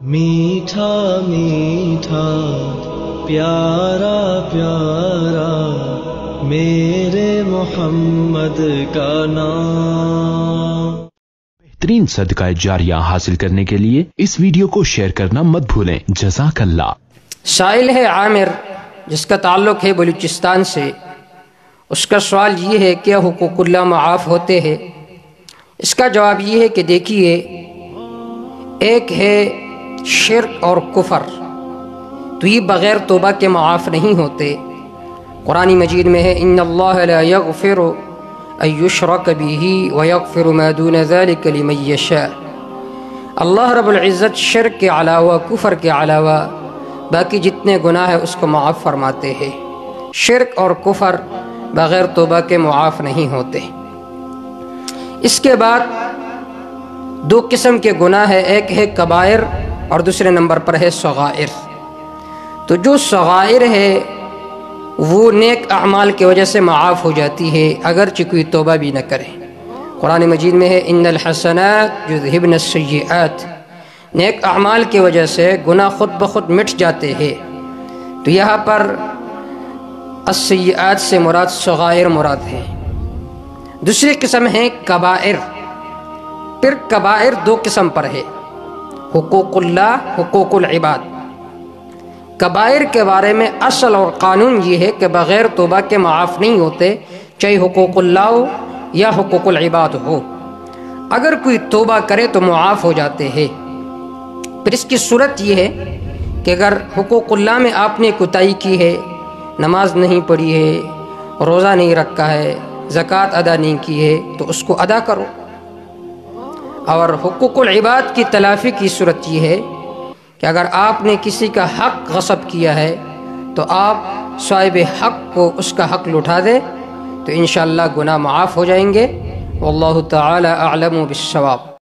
میٹھا میٹھا پیارا پیارا میرے محمد کا نام۔ بہترین صدقہ جاریہ حاصل کرنے کے لیے اس ویڈیو کو شیئر کرنا مت بھولیں۔ جزاک اللہ۔ سائل ہے عامر، جس کا تعلق ہے بلوچستان سے۔ اس کا سوال یہ ہے کہ حقوق اللہ معاف ہوتے ہیں؟ اس کا جواب یہ ہے کہ دیکھیے، ایک ہے شرک اور کفر، تو یہ بغیر توبہ کے معاف نہیں ہوتے۔ قرآن مجید میں ہے ان اللہ لا یغفر ان یشرک بہ ویغفر ما دون ذلک لمن یشاء۔ اللہ رب العزت شرک کے علاوہ، کفر کے علاوہ باقی جتنے گناہ ہیں اس کو معاف فرماتے ہیں۔ شرک اور کفر بغیر توبہ کے معاف نہیں ہوتے۔ اس کے بعد دو قسم کے گناہ ہیں، ایک ہے کبائر اور دوسرے نمبر پر ہے صغائر۔ تو جو صغائر ہے وہ نیک اعمال کی وجہ سے معاف ہو جاتی ہے، اگرچہ کوئی توبہ بھی نہ کرے۔ قرآن مجید میں ہے ان الحسنات یذہبن السیئات، نیک اعمال کی وجہ سے گناہ خود بخود مٹ جاتے ہیں۔ تو یہاں پر السیئات سے مراد صغائر مراد ہے۔ دوسری قسم ہے کبائر۔ پھر کبائر دو قسم پر ہے، حقوق اللہ، حقوق العباد۔ کبائر کے بارے میں اصل اور قانون یہ ہے کہ بغیر توبہ کے معاف نہیں ہوتے، چاہے حقوق اللہ ہو یا حقوق العباد ہو۔ اگر کوئی توبہ کرے تو معاف ہو جاتے ہیں۔ پھر اس کی صورت یہ ہے کہ اگر حقوق اللہ میں آپ نے کوتاہی کی ہے، نماز نہیں پڑھی ہے، روزہ نہیں رکھا ہے، زکوٰۃ ادا نہیں کی ہے، تو اس کو ادا کرو۔ اور حقوق العباد کی تلافی کی صورت یہ ہے کہ اگر آپ نے کسی کا حق غصب کیا ہے تو آپ صاحب حق کو اس کا حق لوٹا دیں، تو انشاءاللہ گناہ معاف ہو جائیں گے۔ واللہ تعالی اعلم بالصواب۔